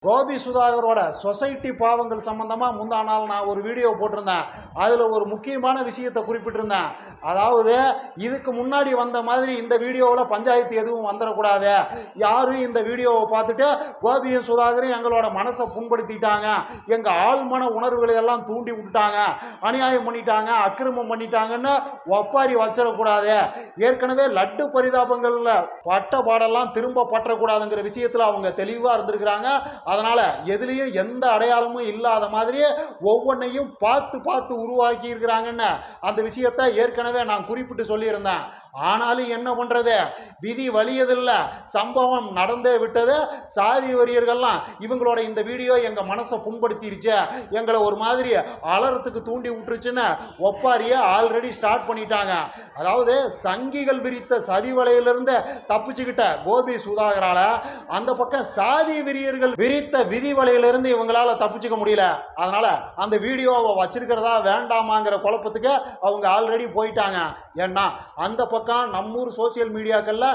Gopi சுதாகரோட society பாவங்கள் சம்பந்தமாக முந்தா நாள் நான் ஒரு வீடியோ போட்டிருந்தேன். அதில் ஒரு முக்கியமான விஷயத்தை குறிப்பிட்டிருந்தேன். அதாவது இதுக்கு முன்னாடி வந்த மாதிரி இந்த வீடியோவில் பஞ்சாயத்து எதுவும் வந்துடக்கூடாது. யாரும் இந்த வீடியோவை பார்த்துட்டு கோபியும் சுதாகரும் எங்களோட மனசை புண்படுத்திட்டாங்க, எங்கள் ஆழ்மன உணர்வுகளை எல்லாம் தூண்டி விட்டுட்டாங்க, அநியாயம் பண்ணிட்டாங்க, அக்கிரமம் பண்ணிட்டாங்கன்னு ஒப்பாரி வச்சிடக்கூடாது. ஏற்கனவே லட்டு பரிதாபங்களில் பட்ட பாடெல்லாம் திரும்ப பற்றக்கூடாதுங்கிற விஷயத்தில் அவங்க தெளிவாக இருந்திருக்கிறாங்க. அதனால எதுலேயும் எந்த அடையாளமும் இல்லாத மாதிரியே ஒவ்வொன்றையும் பார்த்து பார்த்து உருவாக்கி இருக்கிறாங்கன்னு அந்த விஷயத்தை ஏற்கனவே நான் குறிப்பிட்டு சொல்லியிருந்தேன். ஆனாலும் என்ன பண்றது, விதி வலியதில்லை, சம்பவம் நடந்தே விட்டது. சாதி வரியர்கள்லாம் இவங்களோட இந்த வீடியோ எங்க மனசை புண்படுத்திருச்சு, எங்களை ஒரு மாதிரி அலறத்துக்கு தூண்டி விட்டுருச்சுன்னு ஒப்பாரிய ஆல்ரெடி ஸ்டார்ட் பண்ணிட்டாங்க. அதாவது சங்கிகள் விரித்த சதி வலையிலிருந்து தப்பிச்சுக்கிட்ட கோபி சுதாகரால அந்த பக்கம் சாதி வெறியர்கள் விரித்த விதி வலையிலிருந்து இவங்களால தப்பிச்சுக்க முடியல. அதனால அந்த வீடியோவை வச்சிருக்கிறதா வேண்டாமாங்கிற குழப்பத்துக்கு அவங்க ஆல்ரெடி போயிட்டாங்க. ஏன்னா அந்த பக்கம் நம்மூர் சோசியல் மீடியாக்கள்ல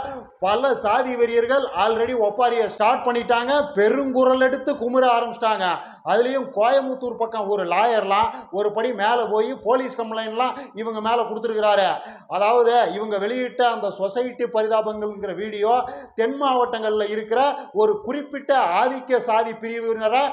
பல சாதி வெறியர்கள் ஆல்ரெடி ஒப்பாரியை ஸ்டார்ட் பண்ணிட்டாங்க, பெருங்குரல் எடுத்து குமுற ஆரம்பிச்சிட்டாங்க. அதுலேயும் கோயம்புத்தூர் பக்கம் ஒரு லாயர்லாம் ஒரு படி மேலே போய் போலீஸ் கம்ப்ளைண்ட்லாம் இவங்க மேலே கொடுத்துருக்கிறாரு. அதாவது இவங்க வெளியிட்ட அந்த சொசைட்டி பரிதாபங்கள்ங்கிற வீடியோ தென் மாவட்டங்களில் இருக்கிற ஒரு குறிப்பிட்ட ஆதிக்க சாதி பிரிவினரை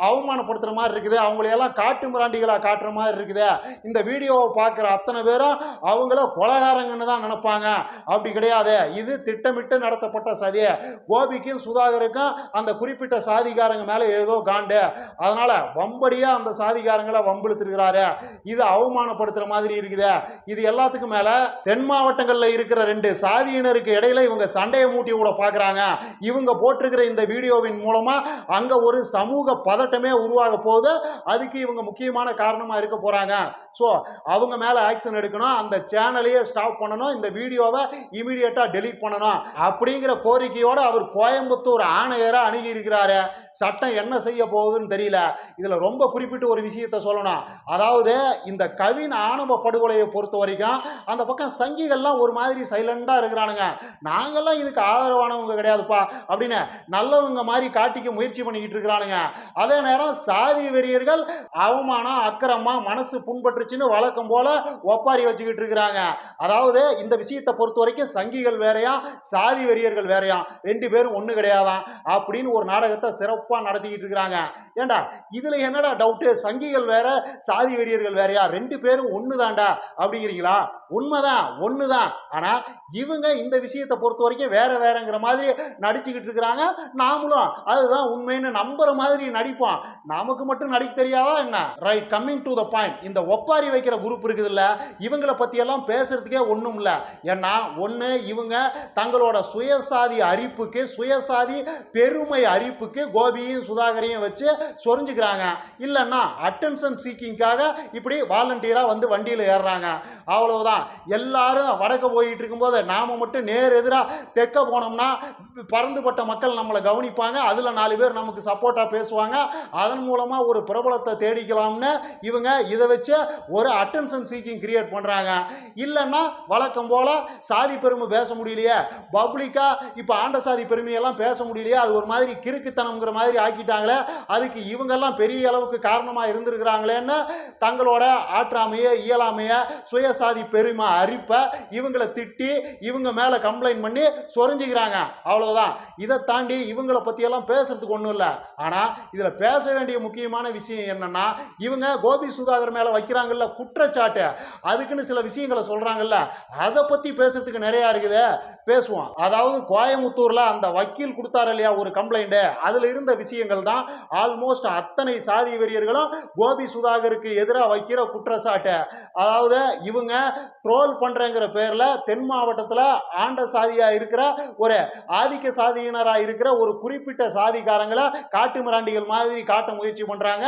அவமானப்படுத்துகிற மாதிரி இருக்குது, அவங்களையெல்லாம் காட்டு மிராண்டிகளாக காட்டுற மாதிரி இருக்குது. இந்த வீடியோவை பார்க்குற அத்தனை பேரும் அவங்கள கொலகாரங்கன்னு தான் நினைப்பாங்க. அப்படி கிடையாது, இது திட்டமிட்டு நடத்தப்பட்ட சதி. கோபிக்கும் சுதாகருக்கும் அந்த குறிப்பிட்ட சாதிகாரங்க மேலே ஏதோ காண்டு, அதனால வம்படியா அந்த சாதிகாரங்களை வம்பிழுத்திருக்கிறாரு. இது அவமானப்படுத்துற மாதிரி இருக்குது. இது எல்லாத்துக்கும் மேல தென் மாவட்டங்களில் இருக்கிற ரெண்டு சாதியினருக்கு இடையில இவங்க சண்டையை மூட்டி கூட பார்க்குறாங்க. இவங்க போட்டிருக்கிற இந்த வீடியோவின் மூலமா அங்க ஒரு சமூக பதட்டமே உருவாக போகுது. அதுக்கு இவங்க முக்கியமான காரணமா இருக்க போறாங்க. ஸோ அவங்க மேல ஆக்ஷன் எடுக்கணும், அந்த சேனலையே ஸ்டாப் பண்ணணும், இந்த வீடியோவை இமீடியட்டா டெலீட் பண்ணணும் அப்படிங்கிற கோரிக்கையோட அவர் கோயம்புத்தூர் ஆணையரை அணுகி இருக்கிறாரு. சட்டம் என்ன செய்ய போகுதுன்னு தெரியல. இதுல ரொம்ப குறிப்பிட்டு ஒரு விஷயத்தை சொல்லணும். அதாவது இந்த கவின் ஆணவ படுகொலையை பொறுத்த வரைக்கும் அந்த பக்கம் சங்கிகள்லாம் ஒரு மாதிரி சைலண்டா இருக்கிறானுங்க. நாங்கெல்லாம் இதுக்கு ஆதரவானவங்க கிடையாதுப்பா அப்படின்னு நல்லவங்க மாதிரி காட்டிக்க முயற்சி பண்ணிக்கிட்டு இருக்கிறானுங்க. அதே நேரம் சாதி வெறியர்கள் அவமானம் அக்கிரமா மனசு புண்பட்டுச்சுன்னு வழக்கம் போல ஒப்பாரி வச்சுக்கிட்டு இருக்கிறாங்க. அதாவது இந்த விஷயத்தை பொறுத்த வரைக்கும் சங்கிகள் வேறையா சாதி வெறியர்கள் வேறையா, ரெண்டு பேரும் ஒண்ணு கிடையாதான் அப்படின்னு ஒரு நாடகத்தை சிறப்பா நடத்திக்கிட்டு இருக்கிறாங்க. ஏண்டா இதுல என்னடா டவுட்டு, சங்கிகள் வேற சாதி வெறியர்கள் வேறையா, ரெண்டு பேரும் ஒண்ணுதான்டா அப்படிங்கிறீங்களா? உண்மைதான், ஒண்ணுதான். ஆனா இவங்க இந்த விஷயத்தை பொறுத்த வரைக்கும் வேற வேறங்கிற மாதிரி நடிச்சுக்கிட்டு இருக்கிறாங்க. நாமளும் அதுதான் உண்மைன்னு நம்புற மாதிரி நடிப்போம். நமக்கு மட்டும் நடிக்க தெரியாதா என்ன? Right, coming to the point. இந்த ஒப்பாரி வைக்கிற குரூப் இருக்குது இல்ல, இவங்களை பத்தி எல்லாம் பேசுறதுக்கே ஒண்ணும் இல்ல. ஏன்னா ஒண்ணு, இவங்க தங்களோட சுயசாதி அரிப்புக்கு, சுயசாதி பெருமை அரிப்புக்கு கோபியும் சுதாகரையும் வச்சு சொரிஞ்சுக்கிறாங்க. இல்லைன்னா அட்டென்ஷன் சீக்கிங்காக இப்படி வாலண்டியரா வந்து வண்டியில் ஏறுறாங்க. அவ்வளவுதான். எல்லாரும் வடக்க போயிட்டு இருக்கும்போது நாம மட்டும் நேர் எதிராக தெற்க போனோம்னா பறந்துபட்ட மக்கள் நம்மளை கவனிப்பாங்க, அதுல 4 பேர் நமக்கு சப்போர்ட்டா பேசுவாங்க, அதன் மூலமா ஒரு பிரபலத்தை தேடிக்கலாம்னு இவங்க இதை வச்சு ஒரு அட்டென்ஷன் சீக்கிங் கிரியேட் பண்றாங்க. இல்லைன்னா வழக்கம் போல சாதி பெருமை பேச முடியலையே, பப்ளிக்கா இப்ப ஆண்ட சாதி பெருமையெல்லாம் பேச முடியலையே, அது ஒரு மாதிரி கிறுக்குத்தனம்ங்கிற மாதிரி ஆக்கிட்டாங்களே, அதுக்கு இவங்கெல்லாம் பெரிய அளவுக்கு காரணமா இருந்திருக்கிறாங்களேன்னு தங்களோட ஆற்றாமைய இயலாமைய சுயசாதி பெருமை அரிப்பை இவங்களை திட்டி இவங்க மேல கம்ப்ளைண்ட் பண்ணி சொரிஞ்சுக்கிறாங்க. அவ்வளவுதான். இதை தாண்டி இவங்களை பத்தியெல்லாம் பேசுறதுக்கு ஒன்றும் இல்லை. ஆனா இதுல பேச வேண்டிய முக்கியமான விஷயம் என்னன்னா, இவங்க கோபி சுதாகர் மேல வைக்கிறாங்கல்ல குற்றச்சாட்டு, அதுக்குன்னு சில விஷயங்களை சொல்றாங்கல்ல, அதை பத்தி பேசுறதுக்கு நிறைய இருக்குது, பேசுவோம். அதாவது கோயம்புத்தூர்ல அந்த வக்கீல் கொடுத்தாரு இல்லையா ஒரு கம்ப்ளைண்ட், அதுல இருந்த விஷயங்கள் தான் ஆல்மோஸ்ட் அத்தனை சாதி வெறியர்களும் கோபி சுதாகருக்கு எதிராக வைக்கிற குற்றச்சாட்டு. அதாவது இவங்க ட்ரோல் பண்றங்கிற பேர்ல தென் மாவட்டத்தில் ஆண்ட சாதியா இருக்கிற ஒரு ஆதிக்க சாதியினராக இருக்கிற ஒரு குறிப்பிட்ட சாதிக்காரங்களை காட்டு மிராண்டிகள் மாதிரி காட்ட முயற்சி பண்றாங்க,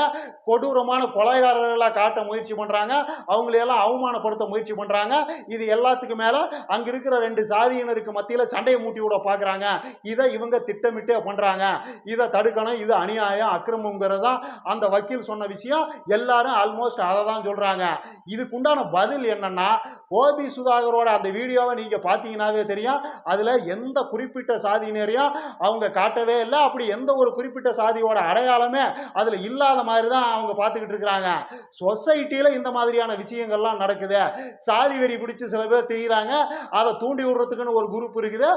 கொடூரமான கொலைகாரர்களாக காட்ட முயற்சி பண்றாங்க, அவங்களையெல்லாம் அவமானப்படுத்த முயற்சி பண்றாங்க. இது எல்லாத்துக்கும் மேல அங்க இருக்கிற ரெண்டு சாதியினருக்கு மத்தியில் சண்டையை மூட்டி விட பாக்குறாங்க. இதை இவங்க திட்டமிட்டே பண்றாங்க. இதை தடுக்கணும், இது அநியாயம் அக்கிரமங்கிறது தான் அந்த வக்கீல் சொன்ன விஷயம். எல்லாரும் ஆல்மோஸ்ட் அதை தான் சொல்றாங்க. இதுக்குண்டான பதில் என்னன்னா, கோபி சுதாகரோட அந்த வீடியோவை நீங்க பார்த்தீங்கன்னாவே தெரியும். அதுல எந்த குறிப்பிட்ட சாதியினரையும் அவங்க காட்டவே இல்லை. அப்படி எந்த ஒரு குறிப்பிட்ட சாதியோட அடையாளமே அதுல இல்லாத மாதிரி தான் அவங்க பார்த்துக்கிட்டு இருக்கிறாங்க. சொசைட்டியில இந்த மாதிரியான விஷயங்கள்லாம் நடக்குது. சாதி வெறி பிடிச்சு சில பேர் தெரியுறாங்க. அதை தூண்டி விடுறதுக்குன்னு ஒரு குரூப் இருக்குது.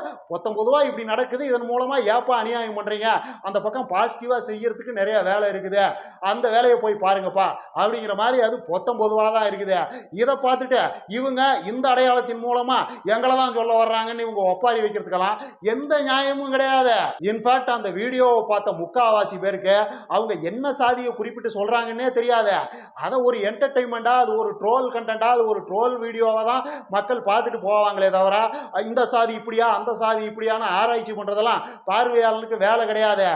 பொதுவாக இப்படி நடக்குது, இதன் மூலமா ஏப்பா அநியாயம் பண்றீங்க, அந்த பக்கம் பாசிட்டிவா செய்யறதுக்கு நிறைய வேலை இருக்குது, அந்த வேலையை போய் பாருங்கப்பா அப்படிங்கிற மாதிரி அது பொதுவாக தான் இருக்குது. இதை பார்த்துட்டு இவங்க இந்த அடையாளத்தின் மூலமா எங்களை தான் சொல்ல வர்றாங்கன்னு இவங்க ஒப்பாரி வைக்கிறதுக்கெல்லாம் எந்த நியாயமும் கிடையாது. இன்ஃபேக்ட் அந்த வீடியோவை பார்த்த முக்காவாசி பேருக்கு அவங்க என்ன சாதியை குறிப்பிட்டு சொல்றாங்கன்னே தெரியாது. அதை ஒரு என்டர்டைன்மெண்டா, அது ஒரு ட்ரோல் கண்டென்ட்டா, அது ஒரு ட்ரோல் வீடியோவை தான் மக்கள் பார்த்துட்டு போவாங்களே தவிர இந்த சாதி இப்படியா அந்த சாதி இப்படியான ஆராய்ச்சி பண்றதெல்லாம் பார்வையாளர்களுக்கு வேலை கிடையாது.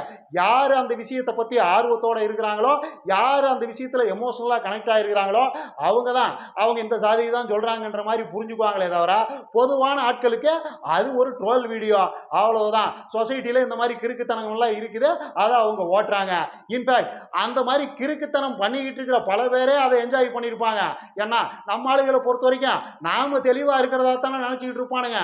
யார் அந்த விஷயத்தை பத்தி ஆர்வத்தோட இருக்கிறாங்களோ, யார் அந்த விஷயத்துல எமோஷனலா கனெக்ட் ஆகிருக்கிறாங்களோ அவங்க தான் அவங்க இந்த சாதியை தான் சொல்றாங்கன்ற மாதிரி புரிஞ்சுக்குவாங்களே தவிர பொதுவான ஆட்களுக்கு அது ஒரு ட்ரோல் வீடியோ அவ்வளவுதான். சொசைட்டில இந்த மாதிரி கிறுக்குத்தனங்கள்லாம் இருக்குது, அதை அவங்க ஓட்டுறாங்க. இன்ஃபேக்ட் அந்த மாதிரி கிறுக்குத்தனம் பண்ணிக்கிட்டு இருக்கிற பல பேரே அதை என்ஜாய் பண்ணியிருப்பாங்க. ஏன்னா நம்ம ஆளுகளை பொறுத்த வரைக்கும் நாம தெளிவா இருக்கிறதா தானே நினைச்சுக்கிட்டு இருப்பானுங்க.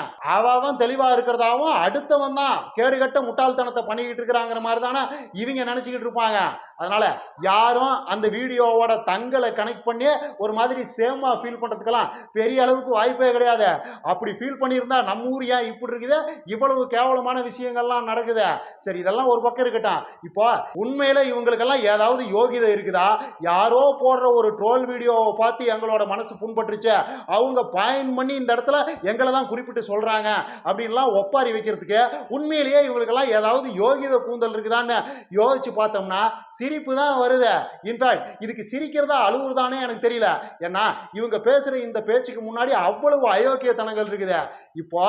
அவன் தெளிவா இருக்கிறதாவும் அடுத்தவன் தான் கேடுகட்ட முட்டாள்தனத்தை பண்ணிக்கிட்டு இருக்கிறாங்கிற மாதிரி தானே இவங்க நினைச்சுக்கிட்டு இருப்பாங்க. அதனால யாரும் அந்த வீடியோவோட தங்களை கனெக்ட் பண்ணி ஒரு மாதிரி சேமா ஃபீல் பண்றதுக்கெல்லாம் பெரிய அளவுக்கு வாய்ப்பே கிடையாது. அப்படி ஃபீல் பண்ணியிருந்தா நம்ம ஊர் ஏன் இப்படி இருக்குது, இவ்வளவு கேவலமான விஷயங்கள்லாம் நடக்குது. சரி, இதெல்லாம் ஒரு பக்கம் இருக்கட்டும். இப்போ உண்மையில இவங்களுக்கெல்லாம் ஏதாவது யோகிதை இருக்குதா? யாரோ போடுற ஒரு ட்ரோல் வீடியோவை பார்த்து எங்களோட மனசு புண்பட்டுருச்சு, அவங்க பாயிண்ட் பண்ணி இந்த இடத்துல எங்களை தான் குறிப்பிட்டு சொல்றாங்க அப்படின்லாம் ஒப்பாரி வைக்கிறதுக்கு உண்மையிலேயே இவங்களுக்கெல்லாம் ஏதாவது யோகிதை கூந்தல் இருக்குதான்னு யோசிச்சு பார்த்தோம்னா சிரிப்பு தான் வருது. இன்ஃபேக்ட் இதுக்கு சிரிக்கிறதா அழுவுறதானே எனக்கு தெரியல. ஏன்னா இவங்க பேசுற இந்த பேச்சுக்கு முன்னாடி அவ்வளவு அயோக்கியத்தனங்கள் இருக்குது. இப்போ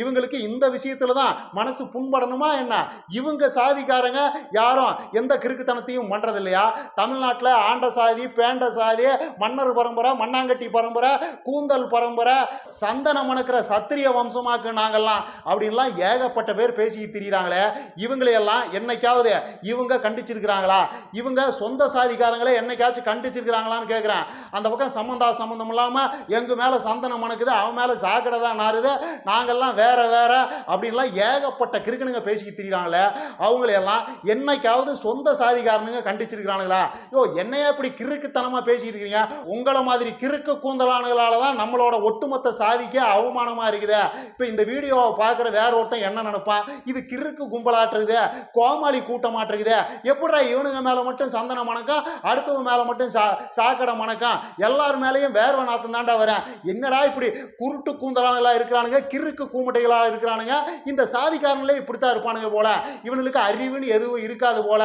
இவங்களுக்கு இந்த விஷயத்துல தான் மனசு புண்படணுமா என்ன? இவங்க சாதிக்காரங்க யாரும் எந்த கிறுக்குத்தனத்தையும் பண்றது இல்லையா? தமிழ்நாட்டில் ஆண்ட சாதி, பேண்ட சாதி, மன்னர் பரம்பரை, மண்ணாங்கட்டி பரம்பரை, கூந்தல் பரம்பரை, சந்தன மணக்கிற சத்திரிய வம்சமாக்கு நாங்கள்லாம் அப்படின்லாம் ஏகப்பட்ட பேர் பேசிக்கிட்டு திரிகிறாங்களே, இவங்களையெல்லாம் என்னைக்காவது இவங்க கண்டிச்சிருக்கிறாங்களா? இவங்க சொந்த சாதிக்காரங்களே என்னைக்காச்சும் கண்டிச்சிருக்கிறாங்களான்னு கேட்குறேன். அந்த பக்கம் சம்பந்தம் இல்லாமல் எங்க மேலே சந்தனம் மணக்குது, அவன் மேலே சாக்கடை தான் நாருது, நாங்கள்லாம் வேற வேற அப்படின்லாம் ஏகப்பட்ட கிறுக்கனுங்க பேசிக்கிட்டு திரிகிறாங்களே, அவங்களையெல்லாம் என்னைக்காவது சொந்த சாதிக்காரனுங்க கண்டிச்சிருக்கிறானுங்களா? யோ, என்னையா இப்படி கிறுக்குத்தனமாக பேசிக்கிட்டு இருக்கிறீங்க? உங்களை மாதிரி கிறுக்கு கூந்தலானுகளால தான் நம்மளோட ஒட்டுமொத்த சாதிக்கே அவமானமாக இருக்குது. இப்போ இந்த வீடியோவை பார்க்குற வேற ஒருத்தன் என்ன நினைப்பான்? இது கிறுக்கு கும்பலாட்டுறது, கோமாளி கூட்டமாட்டுருக்குது, எப்படிடா இவனுங்க மேலே மட்டும் சந்தன மணக்கம், அடுத்தவங்க மேலே மட்டும் சாக்கடை மணக்கம், எல்லார் மேலேயும் வேர்வை நாத்தம் தாண்டா வரேன், என்னடா இப்படி குருட்டு கூந்தலானுகளா இருக்கிறானுங்க, கிறுக்கு கூமட்டைகளா இருக்கிறானுங்க, இந்த சாதிக்காரங்களே இப்படித்தான் இருப்பானுங்க போல, இவனுக்கு அறிவுன்னு எதுவும் இருக்காது போல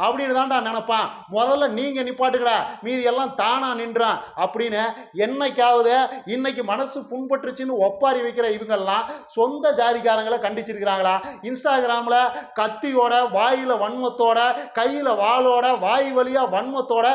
அப்படின்னு தான்டா நினைப்பான். முதல்ல நீங்க நிப்பாட்டுக்கடா, மீதி எல்லாம் தானா நின்றான் அப்படின்னு என்னைக்காவது இன்னைக்கு மனசு புண்பட்டுருச்சுன்னு ஒப்பாரி வைக்கிற இவங்கெல்லாம் சொந்த ஜாதிக்காரங்களை கண்டிச்சிருக்கிறாங்களா? இன்ஸ்டாகிராம்ல கத்தியோட, வாயில வன்மத்தோட, கையில வாளோட, வாய் வழியா வன்மத்தோட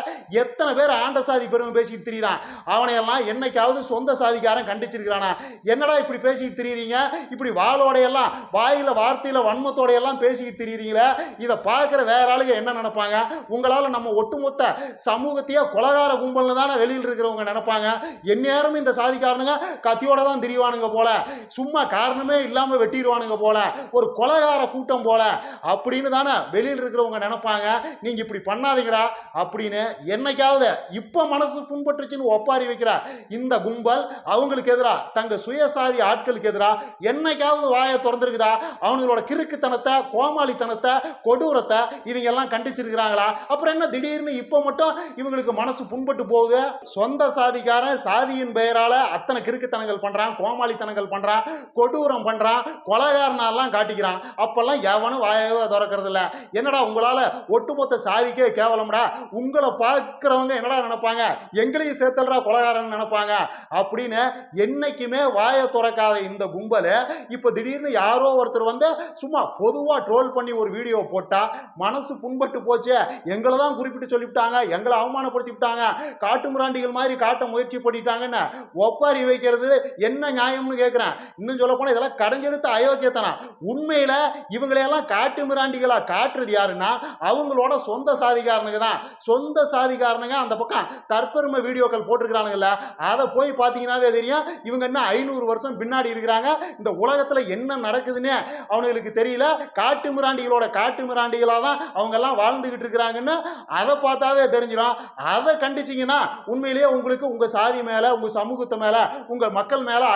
எத்தனை பேர் ஆண்ட சாதி பெருமை பேசிட்டு திரியிறான். அவனையெல்லாம் என்னைக்காவது சொந்த சாதிக்காரன் கண்டிச்சிருக்கிறானா? என்னடா இப்படி பேசிட்டு திரியிறீங்க, இப்படி வாளோட எல்லாம் வாயில வார்த்தையில வன்மத்தோட எல்லாம் பேசிட்டு திரியிறீங்களே, இதை பார்க்குற வேற ஆளுங்க என்ன நினைப்பாங்க? உங்களால் நம்ம ஒட்டுமொத்த சமூகத்தையே கொலகார கும்பல்னு தானே வெளியில் இருக்கிறவங்க நினைப்பாங்க. எந்நேரமும் இந்த சாதிக்காரனுங்க கத்தியோட தான் திரிவானுங்க போல, சும்மா காரணமே இல்லாமல் வெட்டிடுவானுங்க போல, ஒரு கொலகார கூட்டம் போல அப்படின்னு தானே வெளியில் இருக்கிறவங்க நினைப்பாங்க. நீங்க இப்படி பண்ணாதீங்கடா அப்படின்னு என்னைக்காவது இப்போ மனசு புண்பட்டுச்சுன்னு ஒப்பாரி வைக்கிற இந்த கும்பல் அவங்களுக்கு எதிராக, தங்க சுயசாதி ஆட்களுக்கு எதிராக என்னைக்காவது வாயை திறந்துருக்குதா? அவங்களோட கிறுக்குத்தனத்தை, கோமாளித்தனத்தை, கொடூரத்தை இவங்க எல்லாம் கண்டிச்சிருக்கிறாங்களா? அப்புறம் என்ன திடீர்னு இப்போ மட்டும் இவங்களுக்கு மனசு புண்பட்டு போகுது? சொந்த சாதிக்காரன் சாதியின் பெயரால அத்தனை கிறுக்குத்தனங்கள் பண்றான், கோமாளித்தனங்கள் பண்றான், கொடூரம் பண்றான், கொலகாரனாலாம் காட்டிக்கிறான். அப்பெல்லாம் எவனும் வாயவே திறக்கிறது இல்லை. என்னடா உங்களால ஒட்டுமொத்த சாதிக்கே கேவலம்டா, உங்களை பார்க்கிறவங்க என்னடா நினைப்பாங்க? எங்களையும் சேர்த்தல்றா கொலகாரன் நினைப்பாங்க அப்படின்னு என்னைக்குமே வாயை திறக்காத இந்த கும்பல் இப்போ திடீர்னு யாரோ ஒருத்தர் வந்து சும்மா பொதுவாக ட்ரோல் பண்ணி ஒரு வீடியோ போட்டா மனசு புண்பட்டு போச்சு, எங்களை தான் குறிப்பிட்டு சொல்லிவிட்டாங்க, எங்களை அவமானப்படுத்தி விட்டாங்க, காட்டு மிராண்டிகள் மாதிரி காட்ட முயற்சி பண்ணிட்டாங்கன்னு ஒப்பாரி வைக்கிறது என்ன நியாயம்னு கேட்குறேன். இன்னும் சொல்ல போனால் இதெல்லாம் கடைஞ்செடுத்த அயோக்கியத்தனம். உண்மையில் இவங்களையெல்லாம் காட்டு மிராண்டிகளா காட்டுறது யாருன்னா அவங்களோட சொந்த சாதிக்காரனுங்க தான். சொந்த சாதிக்காரனுங்க அந்த பக்கம் தற்பெருமை வீடியோக்கள் போட்டிருக்கிறானுங்கல்ல, அதை போய் பார்த்தீங்கன்னாவே தெரியும் இவங்க என்ன 500 வருஷம் பின்னாடி இருக்கிறாங்க. இந்த உலகத்தில் என்ன நடக்குதுன்னு அவனுங்களுக்கு தெரியல. காட்டு மிராண்டிகளோட காட்டு மிராண்டிகளாக தான் அவங்க எல்லாம் வாழ்ந்துகிட்டு இருக்கிறாங்கன்னு அதை பார்த்தாவே தெரிஞ்சிடும். அதை கண்டிச்சிங்கன்னா உண்மையிலேயே உங்களுக்கு உங்கள் சாதி மேலே, உங்கள் சமூகத்து மேலே, உங்கள் மக்கள் மேலே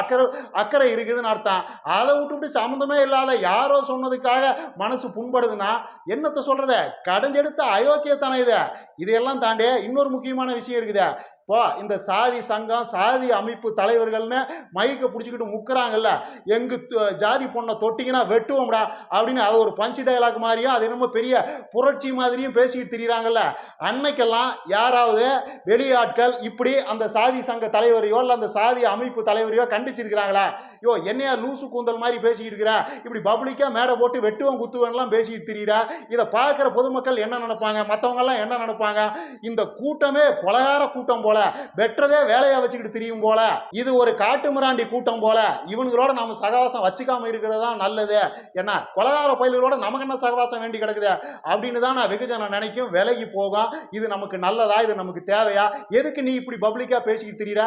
அக்கறை இருக்குதுன்னு அர்த்தம். அதை விட்டுவிட்டு சம்மந்தமே இல்லாத யாரோ சொன்னதுக்காக மனசு புண்படுதுன்னா என்னத்தை சொல்கிறத? கடைஞ்செடுத்த அயோக்கியத்தனம் இது. இதையெல்லாம் தாண்டி இன்னொரு முக்கியமான விஷயம் இருக்குது. இப்போ இந்த சாதி சங்கம், சாதி அமைப்பு தலைவர்கள்னு மைக்கை பிடிச்சிக்கிட்டு முக்கிறாங்கல்ல, எங்கு ஜாதி பொண்ணை தொட்டிங்கன்னா வெட்டுவோம்டா அப்படின்னு அதை ஒரு பஞ்சு டைலாக் மாதிரியும் அது என்னமோ பெரிய புரட்சி மாதிரியும் பேசிக்கிட்டு திரிகிறாங்கல்ல. அன்னைக்கெல்லாம் யாராவது வெளியாட்கள் இப்படி அந்த சாதி சங்க தலைவரையோ இல்லை அந்த சாதி அமைப்பு தலைவரையோ கண்டிச்சிருக்கிறாங்களா? யோ என்னையா லூசு கூந்தல் மாதிரி பேசிக்கிட்டு இருக்கிற, இப்படி பப்ளிக்காக மேடை போட்டு வெட்டுவன் குத்துவன்லாம் பேசிக்கிட்டு திரிகிறா, இதை பார்க்குற பொதுமக்கள் என்ன நினைப்பாங்க, மற்றவங்கெல்லாம் என்ன நினைப்பாங்க? இந்த கூட்டமே கொலகார கூட்டம் போல, வெற்றதே வேலையா வச்சுக்கிட்டு திரியும் போல, இது ஒரு காட்டு மிராண்டி கூட்டம் போல, இவனுங்களோட நம்ம சகவாசம் வச்சுக்காம இருக்கிறது தான் நல்லது. என்ன கொலகார பயில்களோட நமக்கு என்ன சகவாசம் வேண்டி கிடக்குது அப்படின்னு தான் நான் வெகுஜனம் நினைக்கும், விலகி போகும். இது நமக்கு நல்லதா, இது நமக்கு தேவையா? எதுக்கு நீ இப்படி பப்ளிக்கா பேசிக்கிட்டு திரியிற?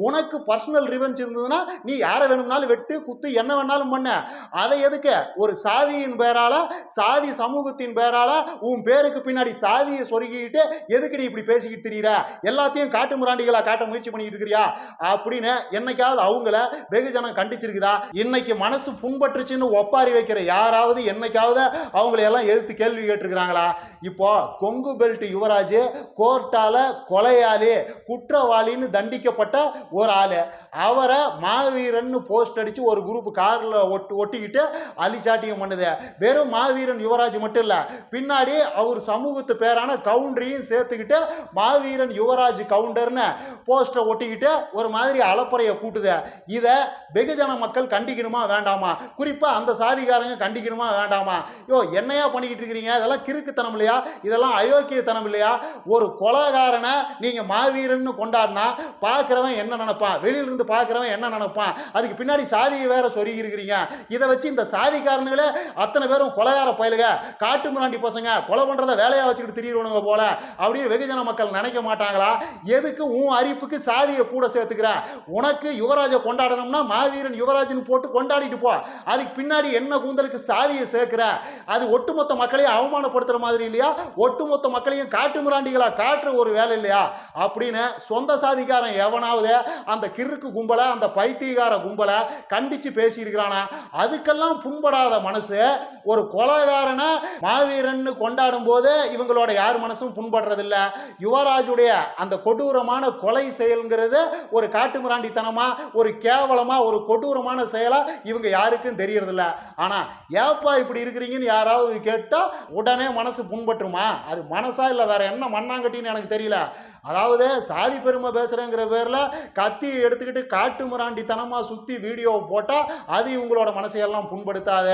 உனக்கு பர்சனல் ரிவெஞ்ச் இருந்ததுன்னா நீ யாரை வேணும்னாலும் வெட்டு குத்து என்ன வேணாலும் பண்ண. அதை எதுக்கு ஒரு சாதியின் பேரால, சாதி சமூகத்தின் பேரால உன் பேருக்கு பின்னாடி சாதியை சொருகிட்டு எதுக்கு நீ இப்படி பேசிக்கிட்டு திரியிற? எல்லாத்தையும் காட்டு மிராண்டிகளா காட்ட முயற்சி பண்ணிட்டு இருக்கிறியா அப்படின்னு என்னைக்காவது அவங்கள வெகுஜனம் கண்டிச்சிருக்குதா? இன்னைக்கு மனசு புண்பற்றுச்சுன்னு ஒப்பாரி வைக்கிற யாராவது என்னைக்காவது அவங்களை எல்லாம் எதிர்த்து கேள்வி கேட்டிருக்கிறாங்களா? இப்போ கொங்கு பெல்ட் யுவராஜ் கோர்ட்டால கொலையாளி குற்றவாளின்னு தண்டிக்கப்பட்ட ஒரு ஆளு, அவரை மாவீரன் போஸ்ட் அடிச்சு ஒரு குரூப் கார்ல ஒட்டிக்கிட்டு அலிச்சாட்டியம் பண்ணுது. வெறும் மாவீரன் யுவராஜ் மட்டும் இல்ல, பின்னாடி அவர் சமூகத்து பேரான கவுண்டரையும் சேர்த்துக்கிட்டு மாவீரன் யுவராஜ் கவுண்டர்னு போஸ்டரை ஒட்டிக்கிட்டு ஒரு மாதிரி அலப்பறையை கூட்டுது. இதை வெகுஜன மக்கள் கண்டிக்கணுமா வேண்டாமா? குறிப்பா அந்த சாதிகாரங்க கண்டிக்கணுமா வேண்டாமா? யோ என்னையா பண்ணிக்கிட்டு இருக்கிறீங்க? இதெல்லாம் கிறுக்குத்தனம் இல்லையா? இதெல்லாம் அயோக்கியத்தனம் இல்லையா? ஒரு கொலைகாரனை நீங்க மாவீரன்னு கொண்டாடினா பார்க்கிறவன் என்ன நினைப்பான்? வெளியிலிருந்து பார்க்கிறவன் என்ன நினைப்பான்? அதுக்கு பின்னாடி சாதியை வேற சொருகி இருக்கிறீங்க. இதை வச்சு இந்த சாதிக்காரனுங்களே அத்தனை பேரும் கொலைகார பயலுக, காட்டு மிராண்டி பசங்க, கொலை பண்றதை வேலையா வச்சுக்கிட்டு திரியிறவனுங்க போல அப்படின்னு வெகுஜன மக்கள் நினைக்க மாட்டாங்களா? எதுக்கு உன் அரிப்புக்கு சாதியை கூட சேர்த்துக்கிற? உனக்கு யுவராஜை கொண்டாடணும்னா மாவீரன் யுவராஜன் போட்டு கொண்டாடிட்டு போ. அதுக்கு பின்னாடி என்ன கூந்தலுக்கு சாதியை சேர்க்கிற? அது ஒட்டுமொத்த மக்களையும் அவமானப்படுத்துற மாதிரி இல்லையா? ஒட்டுமொத்த மக்களையும் காட்டு மிராண்டிகளா காட்டுற ஒரு வேலை இல்லையா? அப்படின்னு சொந்த சாதிக்காரன் எவனாவது அந்த கிறுக்கு கும்பலை, அந்த பைத்தியகார கும்பலை கண்டிச்சு பேசியிருக்கிறானா? அதுக்கெல்லாம் புண்படாத மனசு ஒரு கொலைகாரனை மாவீரன் கொண்டாடும் போது இவங்களோட யார் மனசும் புண்படுறதில்ல. யுவராஜுடைய அந்த கொடூரமான கொலை செயல்ங்கிறது ஒரு காட்டு மிராண்டித்தனமா, ஒரு கேவலமா, ஒரு கொடூரமான செயலா இவங்க யாருக்கும் தெரியறதில்ல. ஆனா ஏப்பா இப்படி இருக்கிறீங்கன்னு யாராவது கேட்டா உடனே மனசு புண்பற்றுமா? அது மனசா இல்லை வேற என்ன மண்ணாங்கட்டின்னு எனக்கு தெரியல. அதாவது சாதி பெருமை பேசுறேங்கிற பேர்ல கத்தி எடுத்துக்கிட்டு காட்டு மிராண்டித்தனமா சுத்தி வீடியோ போட்டா அது இவங்களோட மனசையெல்லாம் புண்படுத்தாத.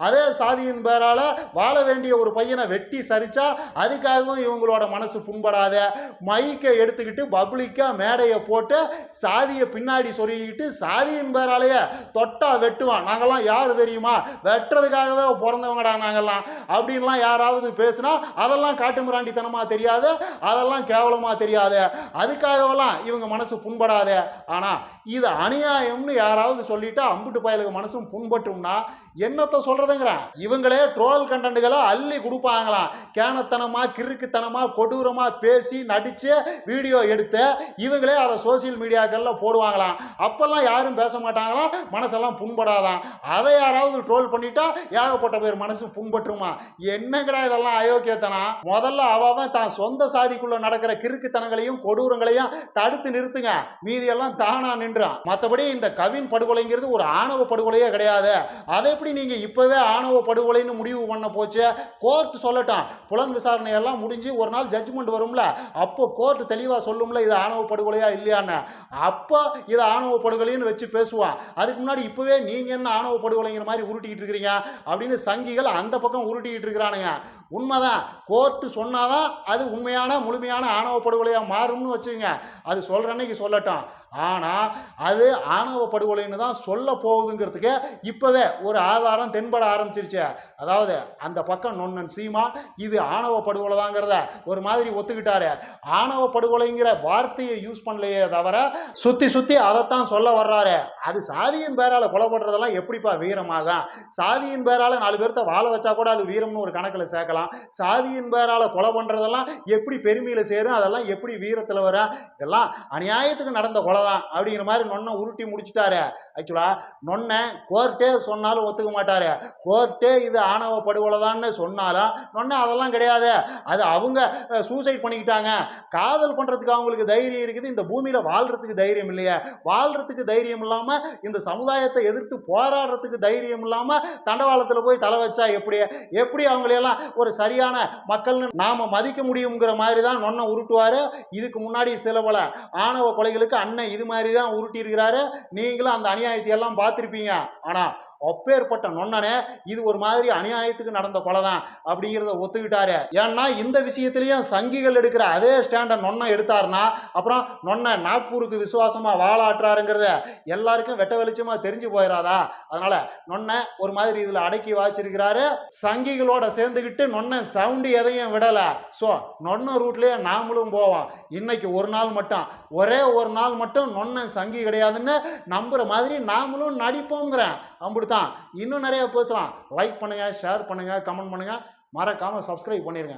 அதே சாதியின் பேரால வாழ வேண்டிய ஒரு பையனை வெட்டி சரிச்சா அதுக்காகவும் இவங்களோட மனசு புண்படாத. மைக்கை எடுத்துக்கிட்டு பப்ளிக்கா மேடையை போட்டு சாதியை பின்னாடி சொருகிட்டு சாதியின் பேராலேயே தொட்டா வெட்டுவான், நாங்கெல்லாம் யாரு தெரியுமா, வெட்டுறதுக்காகவே பிறந்தவங்கடா நாங்கெல்லாம் அப்படின்லாம் யாராவது பேசுனா அதெல்லாம் காட்டு மிராண்டித்தனமா தெரியாது, அதெல்லாம் கேவலமா தெரியாது. அதுக்காகவெல்லாம் இவங்க மனசு புண்படாத. ஆனா இது அநியாயம்னு யாராவது சொல்லிட்டா அம்புட்டு பயலுக்கு மனசும் புண்பட்டும்னா என்னத்தை சொல்றதுங்கிறான்? இவங்களே ட்ரோல் கண்டென்ட்களை அள்ளி கொடுப்பாங்களாம். கேனத்தனமா, கிறுக்குத்தனமா, கொடூரமா பேசி நடிச்சு வீடியோ எடுத்து இவங்களே அதை சோசியல் மீடியாக்கள்ல போடுவாங்களாம். அப்பெல்லாம் யாரும் பேச மாட்டாங்களாம், மனசெல்லாம் புண்படாதான். அதை யாராவது ட்ரோல் பண்ணிட்டா ஏகப்பட்ட பேர் மனசு புண்பட்டுருமா? என்னங்கடா இதெல்லாம் அயோக்கியத்தனம். முதல்ல அவன் தான் சொந்த சாதிக்குள்ள நடக்கிற கிறுக்குத்தனங்களையும் கொடூரங்களையும் தடுத்து நிறுத்துங்க, மீதியெல்லாம் தானா நின்றான். மற்றபடி இந்த கவின் படுகொலைங்கிறது ஒரு ஆணவ படுகொலையே கிடையாது. அதை எப்படி நீங்க இப்பவே ஆணவ படுகொலைன்னு முடிவு பண்ண போச்சு? கோர்ட் சொல்லட்டும், புலன் விசாரணை எல்லாம் முடிஞ்சு ஒரு நாள் ஜட்ஜ்மெண்ட் வரும்ல, அப்போ கோர்ட் தெளிவா சொல்லும்ல இது ஆணவ படுகொலையா இல்லையான்னு. அப்போ இது ஆணவ படுகொலைன்னு வச்சு பேசுவான். அதுக்கு முன்னாடி இப்பவே நீங்க என்ன ஆணவ படுகொலைங்கிற மாதிரி உருட்டிக்கிட்டு இருக்கிறீங்க அப்படின்னு சங்கிகள் அந்த பக்கம் உருட்டிக்கிட்டு இருக்கிறானுங்க. உண்மைதான், கோர்ட்டு சொன்னாதான் அது உண்மையான முழுமையான ஆணவ படுகொலையா மாறும்னு வச்சுங்க. அது சொல்ற அன்னைக்கு சொல்லட்டும். ஆனா அது ஆணவ படுகொலைன்னு தான் சொல்ல போகுதுங்கிறதுக்கு இப்பவே ஒரு ஆதாரம் தென்பட ஆரம்பிச்சிருச்சு. அதாவது அந்த பக்கம் பக்கம் நொண்ணன் சீமா இது ஆணவ படுகொலை தாங்கிறத ஒரு மாதிரி ஒத்துக்கிட்டாரு. ஆணவ படுகொலைங்கிற வார்த்தையை யூஸ் பண்ணலையே தவிர சுத்தி சுத்தி அதைத்தான் சொல்ல வர்றாரு. அது சாதியின் பேரால கொலை பண்றதெல்லாம் எப்படிப்பா வீரமாகும்? சாதியின் பேரால 4 பேர்த்த வாழ வச்சா கூட அது வீரம்னு ஒரு கணக்கில் சேர்க்கலாம். சாதியின் பேரால கொலை பண்றதெல்லாம் எப்படி பெருமையில சேரும்? அதெல்லாம் எப்படி வீரத்தில் வரும்? இதெல்லாம் அநியாயத்துக்கு நடந்த கொலை தான் அப்படிங்கிற மாதிரி நொண்ணை உருட்டி முடிச்சுட்டாரு. ஆக்சுவலா நொண்ணை கோர்ட்டே சொன்னாலும் ஒத்துக்க மாட்டாரு. கோர்ட்டே இது ஆணவ படுகொலை தான்னு சொன்னாலும் நொண்ணை அதெல்லாம் கிடையாது, அது அவங்க சூசைட் பண்ணிக்கிட்டாங்க, காதல் பண்றதுக்கு அவங்களுக்கு தைரியம் இருக்குது, இந்த பூமியில வாழ்றதுக்கு தைரியம் இல்லையா, வாழ்றதுக்கு தைரியம் இல்லாம இந்த சமுதாயத்தை எதிர்த்து போராடுறதுக்கு தைரியம் இல்லாம தண்டவாளத்துல போய் தலை வச்சா எப்படி அவங்களையெல்லாம் ஒரு சரியான மக்கள்னு நாம மதிக்க முடியுங்கிற மாதிரி தான் நொண்ணை உருட்டுவாரு. இதுக்கு முன்னாடி சில பல ஆணவ கொலைகளுக்கு அண்ணன் இது மாதிரி தான் உருட்டி இருக்கிறாரு. நீங்களும் அந்த அநியாயத்தை எல்லாம் பார்த்திருப்பீங்க. ஆனா அப்பேற்பட்ட நொண்ணனே இது ஒரு மாதிரி அநியாயத்துக்கு நடந்த கொலை தான் அப்படிங்கிறத ஒத்துக்கிட்டாரு. ஏன்னா இந்த விஷயத்திலையும் சங்கிகள் எடுக்கிற அதே ஸ்டாண்டை நொண்ணை எடுத்தாருன்னா அப்புறம் நொண்ணை நாக்பூருக்கு விசுவாசமா வாழாட்டுறாருங்கிறத எல்லாருக்கும் வெட்ட வெளிச்சமா தெரிஞ்சு போயிடாதா? அதனால நொண்ணை ஒரு மாதிரி இதுல அடக்கி வாச்சிருக்கிறாரு. சங்கிகளோட சேர்ந்துக்கிட்டு நொண்ணை சவுண்டு எதையும் விடல. ஸோ நொண்ணை ரூட்லயே நாமளும் போவோம். இன்னைக்கு ஒரு நாள் மட்டும், ஒரே ஒரு நாள் மட்டும் நொண்ணை சங்கி கிடையாதுன்னு நம்புற மாதிரி நாமளும் நடிப்போங்கிறேன். அப்படித்தான். இன்னும் நிறைய பேசலாம். லைக் பண்ணுங்க, ஷேர் பண்ணுங்க, கமெண்ட் பண்ணுங்க, மறக்காம சப்ஸ்கிரைப் பண்ணிருங்க.